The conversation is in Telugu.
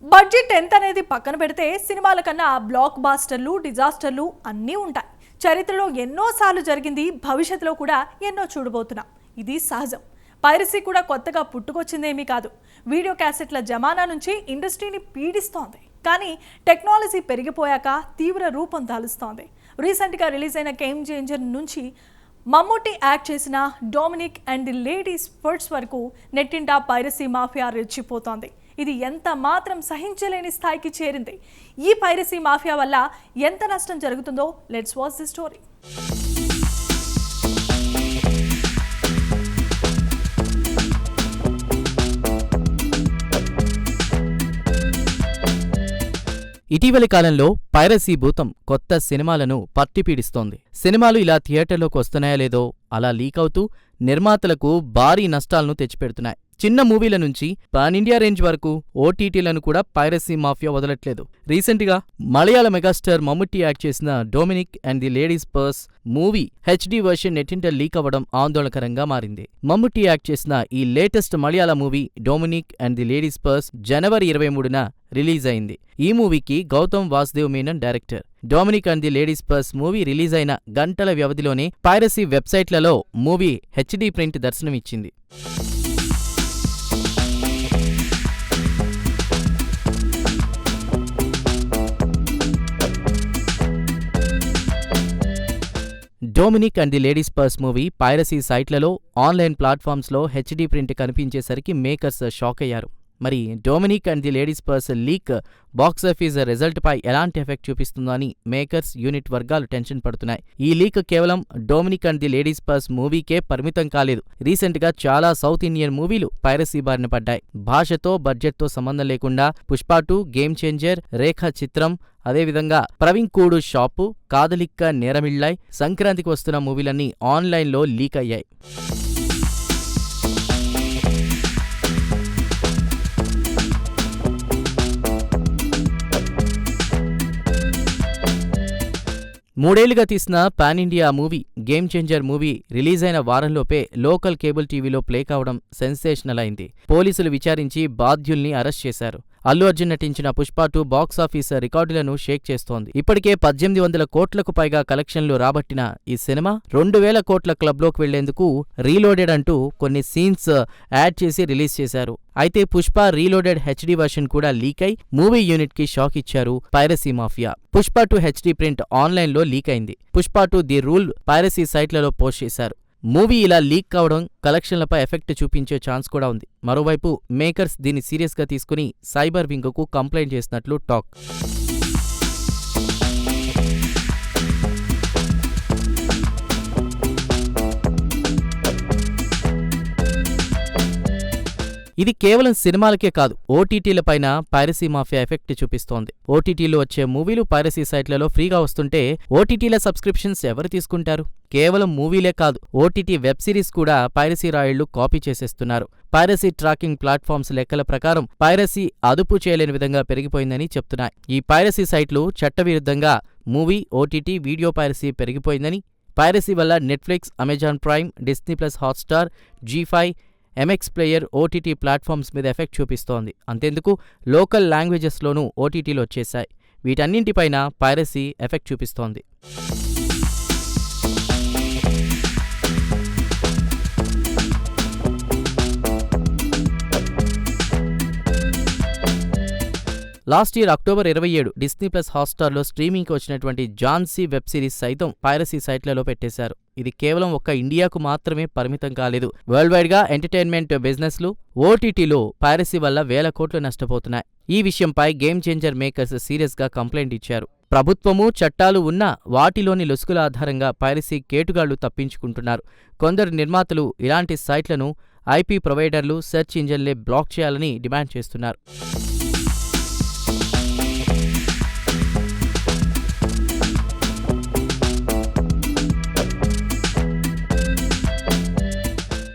బడ్జెట్ ఎంత అనేది పక్కన పెడితే సినిమాల కన్నా బ్లాక్ బాస్టర్లు డిజాస్టర్లు అన్నీ ఉంటాయి. చరిత్రలో ఎన్నోసార్లు జరిగింది, భవిష్యత్తులో కూడా ఎన్నో చూడబోతున్నాం. ఇది సహజం. పైరసీ కూడా కొత్తగా పుట్టుకొచ్చిందేమీ కాదు. వీడియో క్యాసెట్ల జమానా నుంచి ఇండస్ట్రీని పీడిస్తోంది. కానీ టెక్నాలజీ పెరిగిపోయాక తీవ్ర రూపం దాలుస్తోంది. రీసెంట్గా రిలీజ్ అయిన గేమ్ చేంజర్ నుంచి మమ్ముట్టి యాక్ట్ చేసిన Dominic and the ladies purse వరకు నెట్టింటా పైరసీ మాఫియా రెచ్చిపోతోంది. ఇది ఎంత మాత్రం సహించలేని స్థాయికి చేరింది. ఈ పైరసీ మాఫియా వల్ల ఎంత నష్టం జరుగుతుందో లెట్స్ వాచ్ ది స్టోరీ. ఇటీవలి కాలంలో పైరసీ భూతం కొత్త సినిమాలను పట్టిపీడిస్తోంది. సినిమాలు ఇలా థియేటర్లోకి వస్తున్నాయో లేదో అలా లీకవుతూ నిర్మాతలకు భారీ నష్టాలను తెచ్చిపెడుతున్నాయి. చిన్న మూవీల నుంచి పాన్ ఇండియా రేంజ్ వరకు ఓటీటీలను కూడా పైరసీ మాఫియా వదలట్లేదు. రీసెంట్గా మలయాళ మెగాస్టార్ మమ్ముట్టి యాక్ట్ చేసిన Dominic and the ladies purse movie HD version నెట్టింట లీక్ అవ్వడం ఆందోళనకరంగా మారింది. మమ్ముట్టి యాక్ట్ చేసిన ఈ latest Malayala movie Dominic and the ladies purse జనవరి 23న రిలీజ్ అయింది. ఈ మూవీకి Gautham Vasudev Menon director. Dominic and the ladies purse movie release అయిన గంటల వ్యవధిలోనే పైరసీ వెబ్సైట్లలో మూవీ హెచ్డీ ప్రింట్ దర్శనమిచ్చింది. Dominic and the ladies purse movie piracy సైట్లలో, ఆన్లైన్ ప్లాట్ఫామ్స్లో హెచ్డీ ప్రింట్ కనిపించేసరికి మేకర్స్ షాక్ అయ్యారు. మరి Dominic and the ladies purse leak box office రిజల్ట్పై ఎలాంటి ఎఫెక్ట్ చూపిస్తుందో అని మేకర్స్ యూనిట్ వర్గాలు టెన్షన్ పడుతున్నాయి. ఈ లీక్ కేవలం Dominic and the ladies purse మూవీకే పరిమితం కాలేదు. రీసెంట్గా చాలా సౌత్ ఇండియన్ మూవీలు పైరసీ బారిన పడ్డాయి. భాషతో, బడ్జెట్తో సంబంధం లేకుండా పుష్ప 2, గేమ్ చేంజర్, రేఖ చిత్రం, అదేవిధంగా ప్రవీణ్ కూడు షాపు, కాదలిక్క నేరమిళ్ళాయ్, సంక్రాంతికి వస్తున్న మూవీలన్నీ ఆన్లైన్లో లీక్ అయ్యాయి. మూడేళ్లుగా తీసిన pan India movie game changer movie release అయిన వారంలోపే లోకల్ కేబుల్ టీవీలో ప్లే కావడం సెన్సేషనల్ అయింది. పోలీసులు విచారించి బాధ్యుల్ని అరెస్ట్ చేశారు. అల్లు అర్జున్ నటించిన పుష్ప 2 బాక్సాఫీస్ రికార్డులను షేక్ చేస్తోంది. ఇప్పటికే 1800 కోట్లకు పైగా కలెక్షన్లు రాబట్టిన ఈ సినిమా 2000 కోట్ల క్లబ్లోకి వెళ్లేందుకు రీలోడెడ్ అంటూ కొన్ని సీన్స్ యాడ్ చేసి రిలీజ్ చేశారు. అయితే పుష్ప రీలోడెడ్ హెచ్డీ వర్షన్ కూడా లీక్ అయి మూవీ యూనిట్ కి షాక్ ఇచ్చారు piracy mafia. Pushpa 2 HD print ఆన్లైన్లో లీక్ అయింది. పుష్ప 2 ది రూల్ పైరసీ సైట్లలో పోస్ట్ చేశారు. మూవీ ఇలా లీక్ కావడం కలెక్షన్లపై ఎఫెక్ట్ చూపించే ఛాన్స్ కూడా ఉంది. మరోవైపు మేకర్స్ దీన్ని సీరియస్గా తీసుకుని సైబర్ వింగ్కు కంప్లైంట్ చేసినట్లు టాక్. ఇది కేవలం సినిమాలకే కాదు, ఓటీటీలపైన పైరసీ మాఫియా ఎఫెక్ట్ చూపిస్తోంది. ఓటీటీలో వచ్చే మూవీలు పైరసీ సైట్లలో ఫ్రీగా వస్తుంటే ఓటీటీల సబ్స్క్రిప్షన్స్ ఎవరు తీసుకుంటారు? కేవలం మూవీలే కాదు, ఓటీటీ వెబ్ సిరీస్ కూడా పైరసీ రాయుళ్లు కాపీ చేసేస్తున్నారు. పైరసీ ట్రాకింగ్ ప్లాట్ఫామ్స్ లెక్కల ప్రకారం పైరసీ అదుపు చేయలేని విధంగా పెరిగిపోయిందని చెప్తున్నాయి. ఈ పైరసీ సైట్లు చట్టవిరుద్ధంగా మూవీ, ఓటీటీ, వీడియో పైరసీ పెరిగిపోయిందని, పైరసీ వల్ల Netflix, Amazon prime, Disney plus Hotstar, Zee five, MX player, OTT platforms మీద ఎఫెక్ట్ చూపిస్తోంది. అంతెందుకు లోకల్ లాంగ్వేజెస్లోనూ ఓటీటీలు వచ్చేశాయి. వీటన్నింటిపైన పైరసీ ఎఫెక్ట్ చూపిస్తోంది. Last year October 27 Disney plus హాట్స్టార్లో స్ట్రీమింగ్కి వచ్చినటువంటి ఝాన్సీ వెబ్ సిరీస్ సైతం పైరసీ సైట్లలో పెట్టేశారు. ఇది కేవలం ఒక్క ఇండియాకు మాత్రమే పరిమితం కాలేదు. వరల్డ్ వైడ్ గా ఎంటర్టైన్మెంట్ బిజినెస్లు ఓటీటీలో పైరసీ వల్ల వేల కోట్లు నష్టపోతున్నాయి. ఈ విషయంపై గేమ్ చేంజర్ మేకర్స్ సీరియస్ గా కంప్లైంట్ ఇచ్చారు. ప్రభుత్వము, చట్టాలు ఉన్నా వాటిలోని లొసుగుల ఆధారంగా పైరసీ కేటుగాళ్లు తప్పించుకుంటున్నారు. కొందరు నిర్మాతలు ఇలాంటి సైట్లను ఐపీ ప్రొవైడర్లు, సెర్చ్ ఇంజన్లే బ్లాక్ చేయాలని డిమాండ్ చేస్తున్నారు.